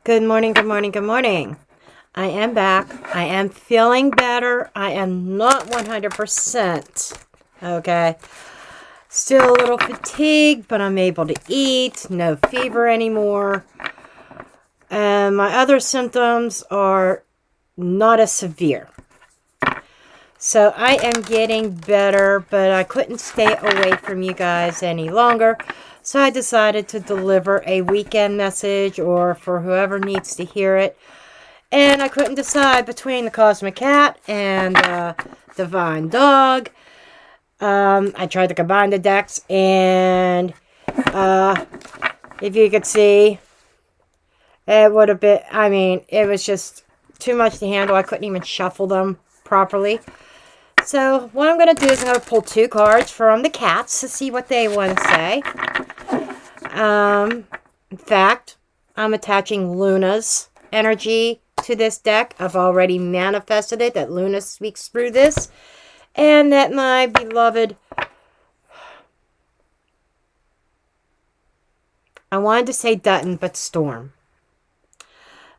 Good morning, good morning, good morning. I am back. I am feeling better. I am not 100%. Okay. Still a little fatigued, but I'm able to eat. No fever anymore. And my other symptoms are not as severe. So I am getting better, but I couldn't stay away from you guys any longer. So I decided to deliver a weekend message or for whoever needs to hear it. And I couldn't decide between the Cosmic Cat and the Divine Dog. I tried to combine the decks, and if you could see, it would have been, it was just too much to handle. I couldn't even shuffle them properly. So what I'm going to do is I'm going to pull 2 cards from the cats to see what they want to say. In fact, I'm attaching Luna's energy to this deck. I've already manifested it, that Luna speaks through this. And that my beloved... I wanted to say Dutton, but Storm.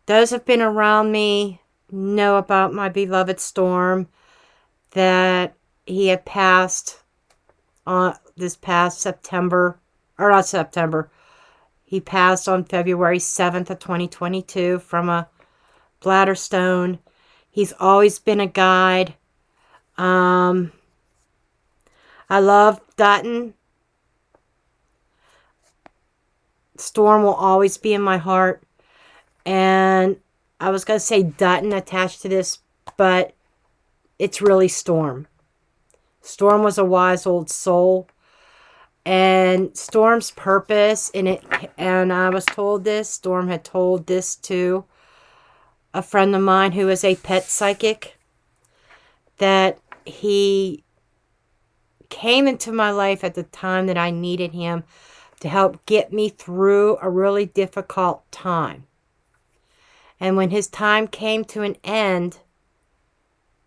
Those who have been around me know about my beloved Storm. That he had passed on this past September. Or not September. He passed on February 7th of 2022 from a bladder stone. He's always been a guide. I love Dutton. Storm will always be in my heart. And I was going to say Dutton attached to this, but it's really Storm. Storm was a wise old soul. And Storm's purpose in it, and I was told this, Storm had told this to a friend of mine who is a pet psychic, that he came into my life at the time that I needed him to help get me through a really difficult time. And when his time came to an end,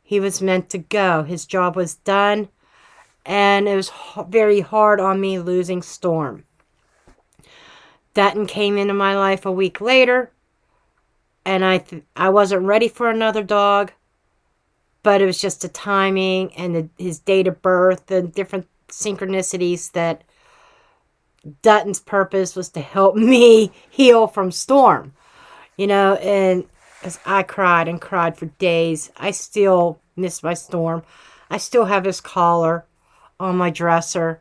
he was meant to go. His job was done, and it was very hard on me losing Storm. Dutton came into my life a week later, and I wasn't ready for another dog, but it was just the timing and his date of birth and different synchronicities that Dutton's purpose was to help me heal from Storm. And as I cried and cried for days, I still miss my Storm. I still have his collar on my dresser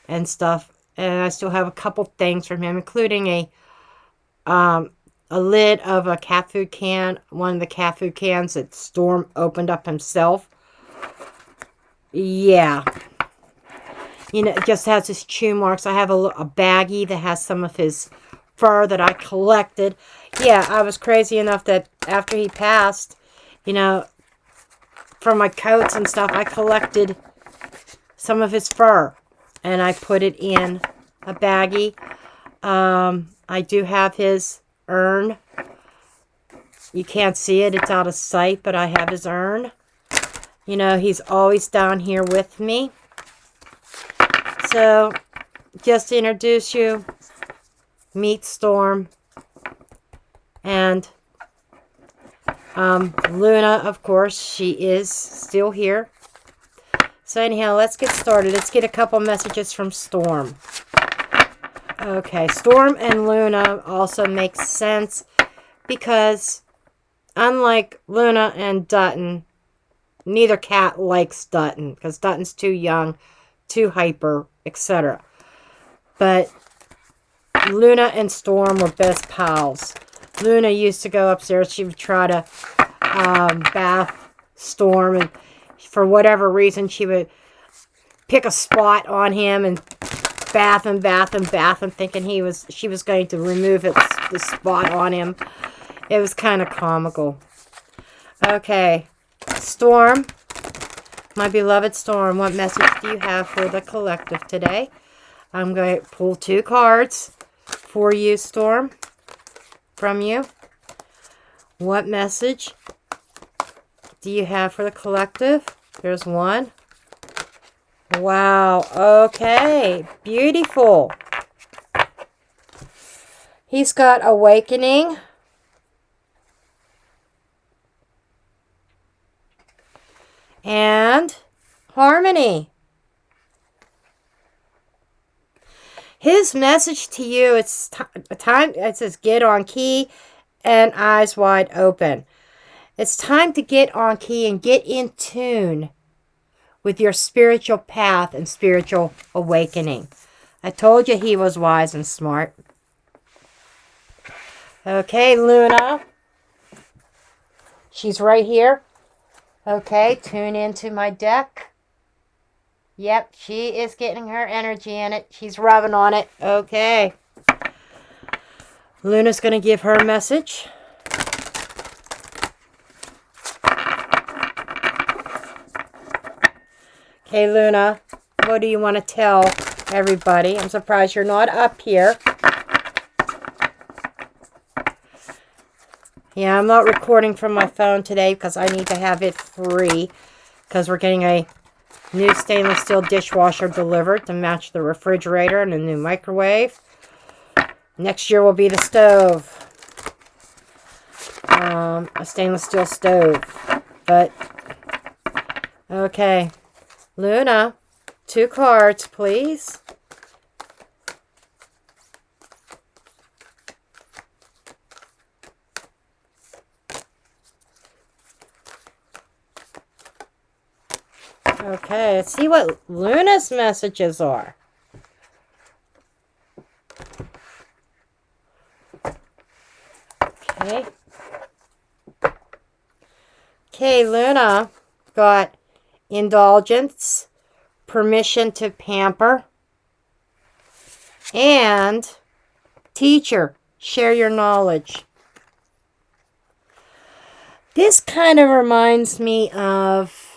and stuff. And I still have a couple things from him, including a lid of a cat food can, one of the cat food cans that Storm opened up himself. Yeah. It just has his chew marks. I have a baggie that has some of his fur that I collected. Yeah, I was crazy enough that after he passed, from my coats and stuff, I collected some of his fur. And I put it in a baggie. I do have his urn. You can't see it. It's out of sight, but I have his urn. He's always down here with me. So, just to introduce you, meet Storm. And Luna, of course, she is still here. So anyhow, let's get started. Let's get a couple messages from Storm. Okay, Storm and Luna also make sense because unlike Luna and Dutton, neither cat likes Dutton because Dutton's too young, too hyper, etc. But Luna and Storm were best pals. Luna used to go upstairs. She would try to bath Storm, and for whatever reason, she would pick a spot on him and bath and bath and bath, and thinking she was going to remove the spot on him. It was kind of comical. Okay, Storm, my beloved Storm, what message do you have for the collective today? I'm going to pull 2 cards for you, Storm, from you. What message do you have for the collective? There's one. Wow. Okay. Beautiful. He's got awakening, and Harmony. His message to you, it's time, it says get on key and eyes wide open. It's time to get on key and get in tune with your spiritual path and spiritual awakening. I told you he was wise and smart. Okay, Luna. She's right here. Okay, tune into my deck. Yep, she is getting her energy in it. She's rubbing on it. Okay. Luna's going to give her a message. Okay, Luna, what do you want to tell everybody? I'm surprised you're not up here. Yeah, I'm not recording from my phone today because I need to have it free because we're getting a new stainless steel dishwasher delivered to match the refrigerator and a new microwave. Next year will be the stove. A stainless steel stove. But, okay. Luna, 2 cards, please. Okay, let's see what Luna's messages are. Okay. Okay, Luna got indulgence, permission to pamper, and teacher, share your knowledge. This kind of reminds me of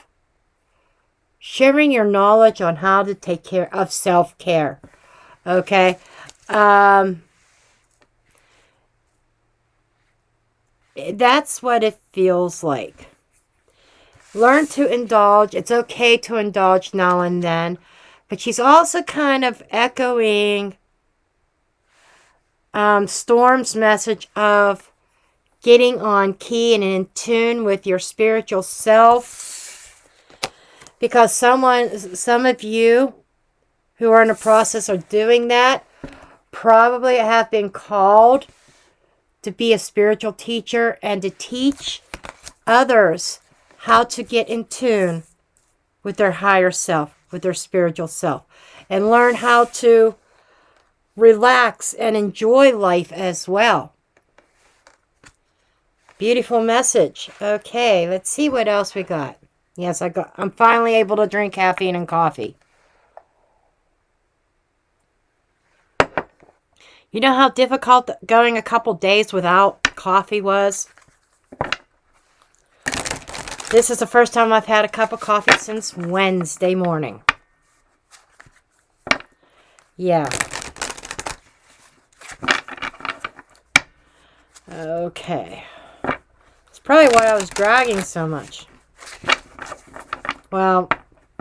sharing your knowledge on how to take care of self-care. Okay? That's what it feels like. Learn to indulge. It's okay to indulge now and then. But she's also kind of echoing Storm's message of getting on key and in tune with your spiritual self. Because some of you who are in the process of doing that probably have been called to be a spiritual teacher and to teach others how to get in tune with their higher self, with their spiritual self, and learn how to relax and enjoy life as well. Beautiful message. Okay, let's see what else we got. Yes, I'm finally able to drink caffeine and coffee. You know how difficult going a couple days without coffee was? This is the first time I've had a cup of coffee since Wednesday morning. Yeah. Okay. It's probably why I was dragging so much. Well,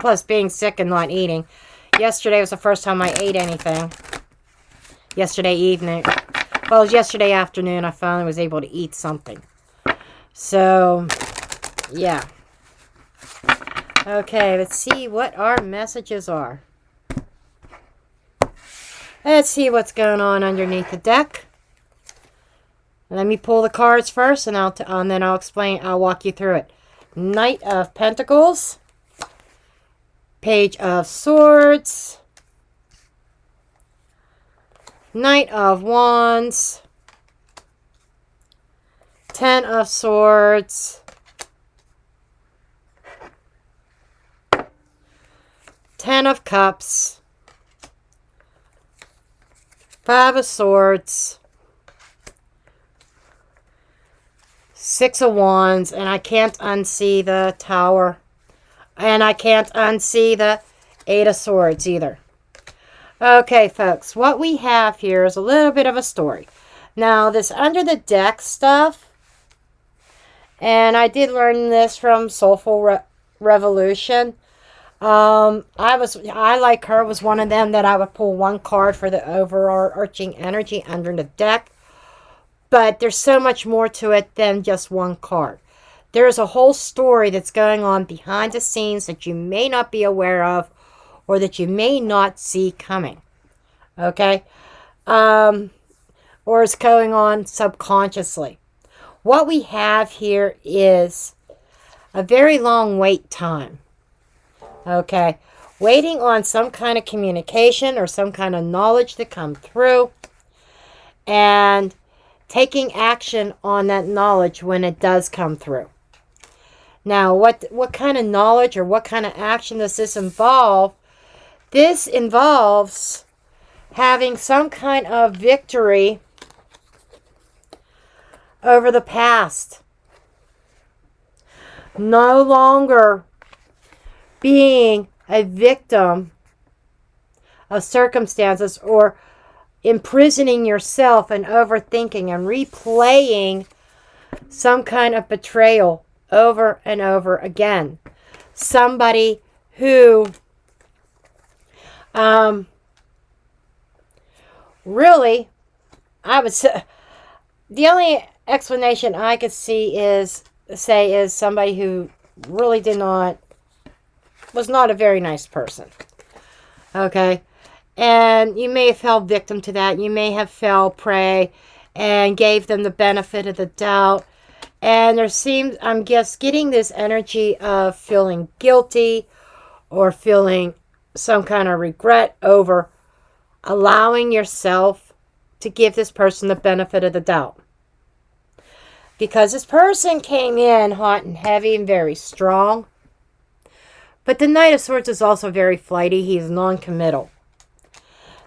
plus being sick and not eating. Yesterday was the first time I ate anything. Yesterday evening. Well, it was yesterday afternoon I finally was able to eat something. So, yeah. Okay, let's see what our messages are. Let's see what's going on underneath the deck. Let me pull the cards first, and then I'll explain. I'll walk you through it. Knight of Pentacles, Page of Swords, Knight of Wands, Ten of Swords, Ten of Cups, Five of Swords, Six of Wands, and I can't unsee the Tower. And I can't unsee the Eight of Swords either. Okay, folks, what we have here is a little bit of a story. Now, this under the deck stuff, and I did learn this from Soulful Revolution. I, like her, was one of them that I would pull one card for the overarching energy under the deck. But there's so much more to it than just one card. There is a whole story that's going on behind the scenes that you may not be aware of or that you may not see coming. Okay? Or is going on subconsciously. What we have here is a very long wait time. Okay? Waiting on some kind of communication or some kind of knowledge to come through. And taking action on that knowledge when it does come through. Now, what kind of knowledge or what kind of action does this involve? This involves having some kind of victory over the past. No longer being a victim of circumstances or imprisoning yourself and overthinking and replaying some kind of betrayal over and over again. Somebody who really, I would say, the only explanation I could say is somebody who really was not a very nice person. Okay? And you may have fell victim to that. You may have fell prey and gave them the benefit of the doubt. And I'm just getting this energy of feeling guilty or feeling some kind of regret over allowing yourself to give this person the benefit of the doubt. Because this person came in hot and heavy and very strong. But the Knight of Swords is also very flighty. He's non-committal.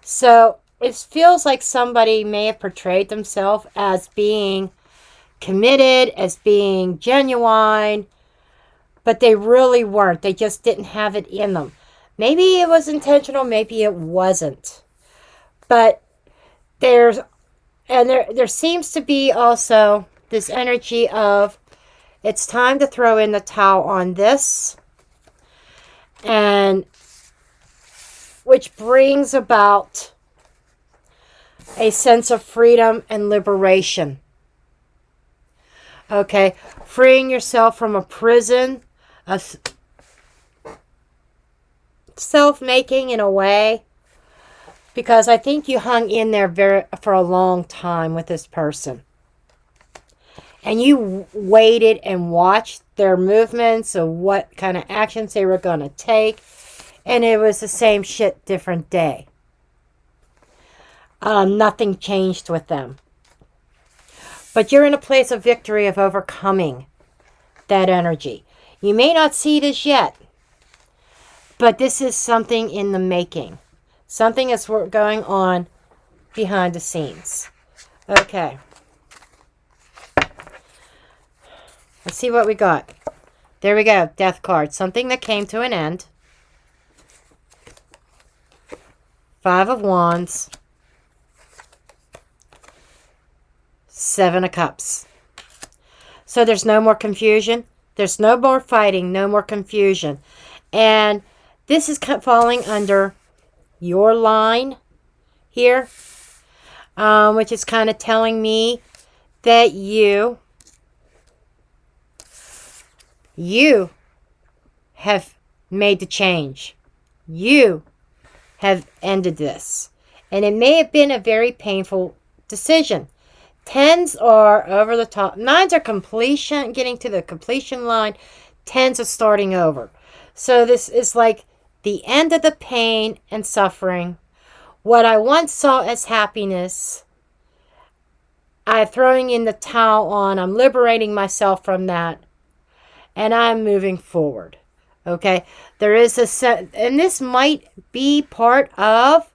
So it feels like somebody may have portrayed themselves as being committed, as being genuine, but they really weren't. They just didn't have it in them. Maybe it was intentional, maybe it wasn't. But there seems to be also this energy of it's time to throw in the towel on this, and which brings about a sense of freedom and liberation. Okay, freeing yourself from a prison of self-making in a way, because I think you hung in there for a long time with this person. And you waited and watched their movements of what kind of actions they were going to take. And it was the same shit, different day. Nothing changed with them. But you're in a place of victory of overcoming that energy. You may not see this yet, but this is something in the making. Something is going on behind the scenes. Okay. Let's see what we got. There we go. Death card. Something that came to an end. 5 of Wands. 7 of Cups. So there's no more confusion. There's no more fighting. No more confusion. And this is falling under your line here. Which is kind of telling me that you have made the change. You have ended this. And it may have been a very painful decision. 10s are over the top. 9s are completion, getting to the completion line. 10s are starting over. So this is like the end of the pain and suffering. What I once saw as happiness, I'm throwing in the towel on. I'm liberating myself from that. And I'm moving forward. Okay? There is and this might be part of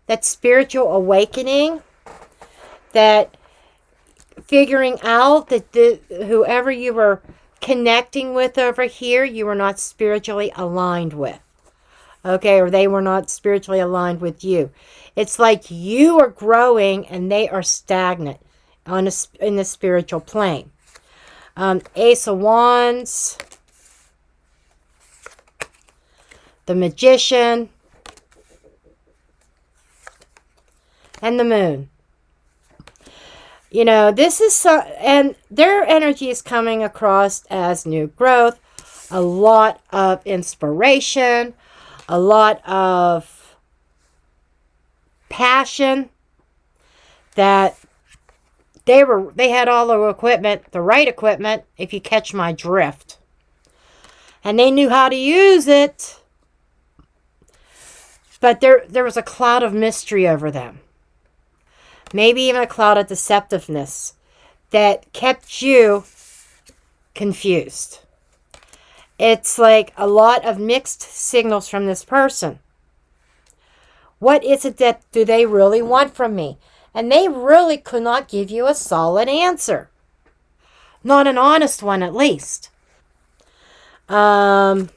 that spiritual awakening, that figuring out that whoever you were connecting with over here, you were not spiritually aligned with. Okay? Or they were not spiritually aligned with you. It's like you are growing and they are stagnant in the spiritual plane. Ace of Wands, the Magician, and the Moon. You know, this is and their energy is coming across as new growth, a lot of inspiration, a lot of passion, that they had all the equipment, the right equipment, if you catch my drift. And they knew how to use it. But there was a cloud of mystery over them. Maybe even a cloud of deceptiveness that kept you confused. It's like a lot of mixed signals from this person. What is it that do they really want from me? And they really could not give you a solid answer. Not an honest one, at least. Ace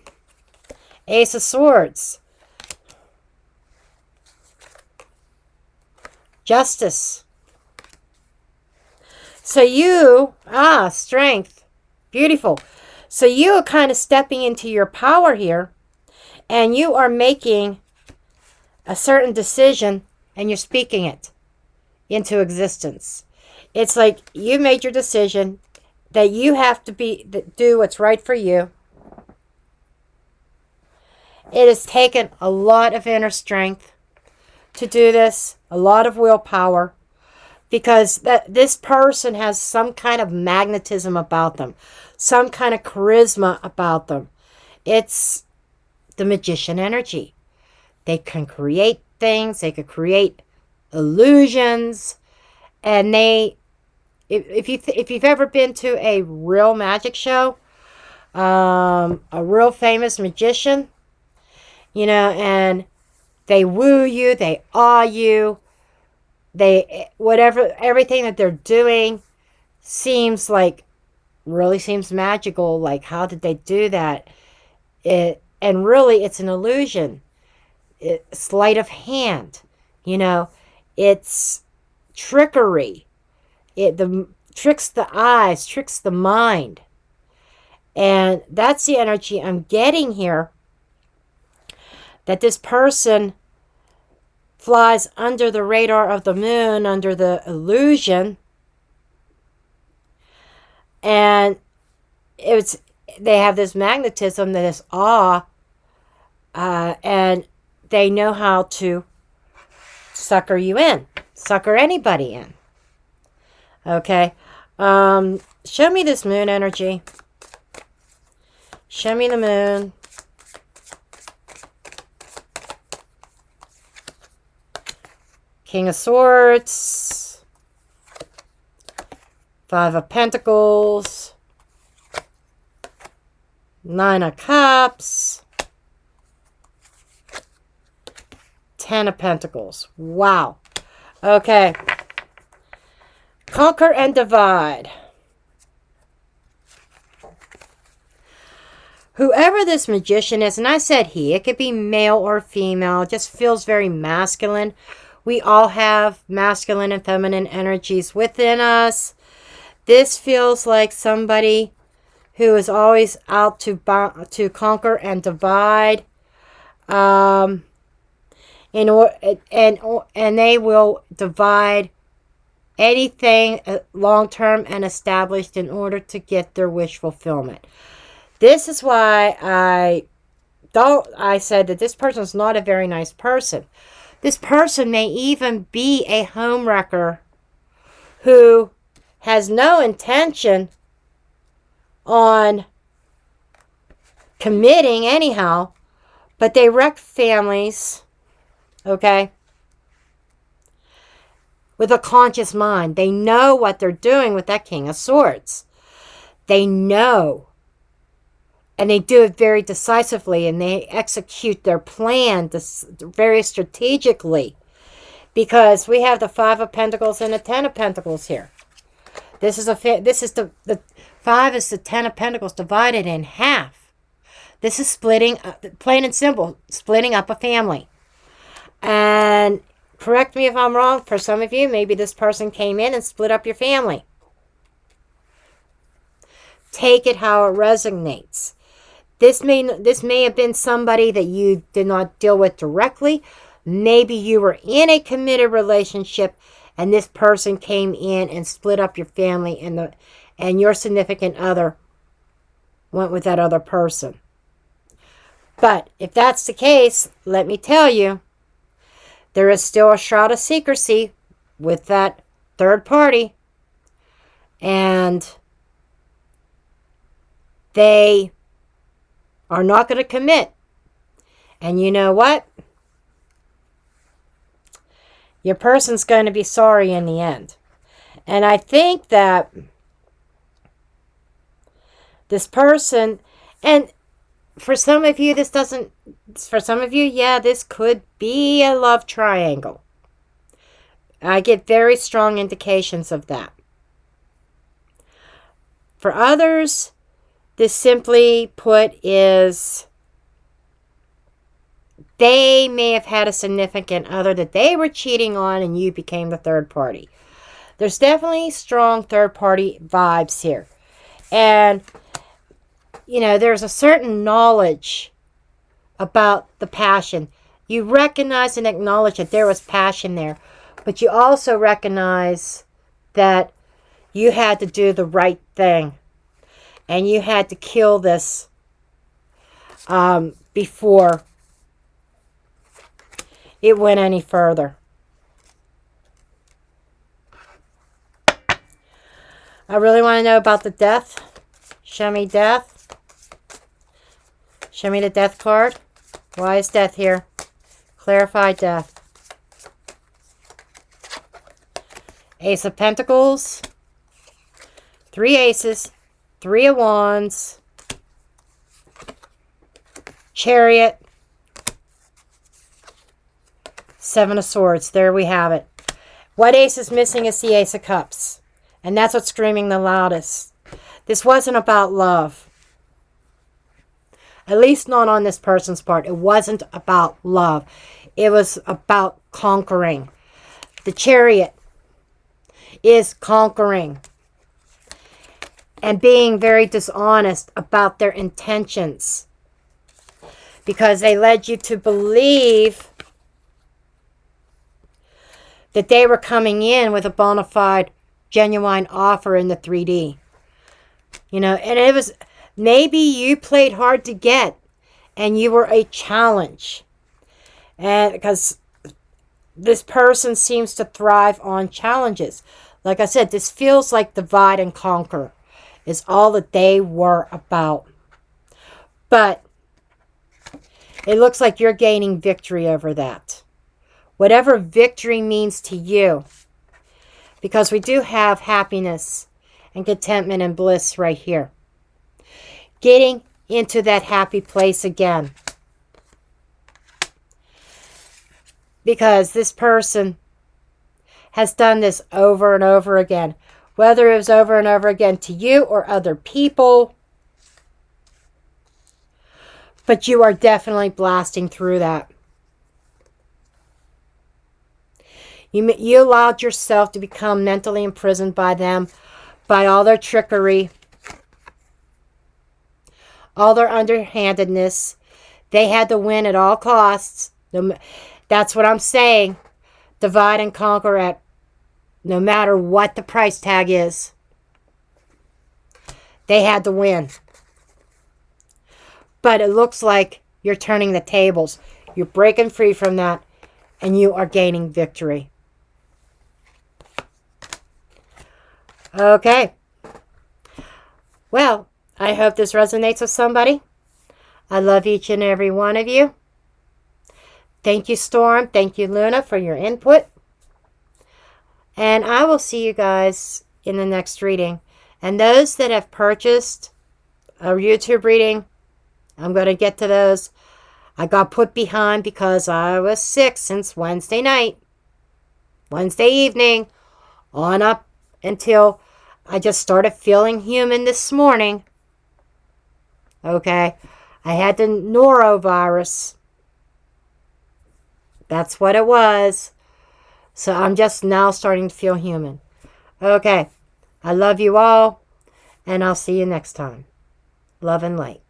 of Swords. Justice. So you, strength. Beautiful. So you are kind of stepping into your power here, and you are making a certain decision, and you're speaking it into existence. It's like you made your decision that you have to do what's right for you. It has taken a lot of inner strength to do this, a lot of willpower, because this person has some kind of magnetism about them, some kind of charisma about them. It's the magician energy. They can create things, they could create illusions, and if you've ever been to a real magic show, a real famous magician, you know, and they woo you, they awe you, everything that they're doing really seems magical. Like, how did they do that? And really, it's an illusion. It's sleight of hand, you know, it's trickery. It tricks the eyes, tricks the mind. And that's the energy I'm getting here. That this person flies under the radar of the moon, under the illusion. And they have this magnetism, this awe, and they know how to sucker you in, sucker anybody in. Okay. Show me this moon energy. Show me the moon. King of Swords. Five of Pentacles. Nine of Cups. Ten of Pentacles. Wow. Okay. Conquer and divide. Whoever this magician is, and I said he, it could be male or female, it just feels very masculine. We all have masculine and feminine energies within us. This feels like somebody who is always out to conquer and divide. And they will divide anything long-term and established in order to get their wish fulfillment. This is why I said that this person is not a very nice person. This person may even be a homewrecker who has no intention on committing anyhow, but they wreck families, okay, with a conscious mind. They know what they're doing with that King of Swords. They know. And they do it very decisively, and they execute their plan very strategically. Because we have the Five of Pentacles and the Ten of Pentacles here. The Five is the Ten of Pentacles divided in half. This is splitting, plain and simple, splitting up a family. And correct me if I'm wrong, for some of you, maybe this person came in and split up your family. Take it how it resonates. This may have been somebody that you did not deal with directly. Maybe you were in a committed relationship and this person came in and split up your family, and your significant other went with that other person. But if that's the case, let me tell you, there is still a shroud of secrecy with that third party, and they are not going to commit. And you know what? Your person's going to be sorry in the end. And I think that this person, and for some of you, yeah, this could be a love triangle. I get very strong indications of that. For others, this simply put is they may have had a significant other that they were cheating on and you became the third party. There's definitely strong third party vibes here. And, there's a certain knowledge about the passion. You recognize and acknowledge that there was passion there. But you also recognize that you had to do the right thing. And you had to kill this before it went any further. I really want to know about the death. Show me death. Show me the death card. Why is death here? Clarify death. Ace of Pentacles. 3 aces. 3 of Wands. Chariot. 7 of Swords. There we have it. What ace is missing is the Ace of Cups. And that's what's screaming the loudest. This wasn't about love. At least not on this person's part. It wasn't about love. It was about conquering. The Chariot is conquering. And being very dishonest about their intentions. Because they led you to believe that they were coming in with a bona fide, genuine offer in the 3D. And it was, maybe you played hard to get, and you were a challenge. And because this person seems to thrive on challenges. Like I said, this feels like divide and conquer is all that they were about. But it looks like you're gaining victory over that. Whatever victory means to you. Because we do have happiness and contentment and bliss right here. Getting into that happy place again. Because this person has done this over and over again. Whether it was over and over again to you or other people. But you are definitely blasting through that. You allowed yourself to become mentally imprisoned by them, by all their trickery, all their underhandedness. They had to win at all costs. That's what I'm saying. Divide and conquer at no matter what the price tag is. They had to win. But it looks like you're turning the tables. You're breaking free from that, and you are gaining victory. Okay. Well, I hope this resonates with somebody. I love each and every one of you. Thank you, Storm. Thank you, Luna, for your input. And I will see you guys in the next reading. And those that have purchased a YouTube reading, I'm going to get to those. I got put behind because I was sick since Wednesday night. Wednesday evening. On up until I just started feeling human this morning. Okay. I had the norovirus. That's what it was. So I'm just now starting to feel human. Okay. I love you all. And I'll see you next time. Love and light.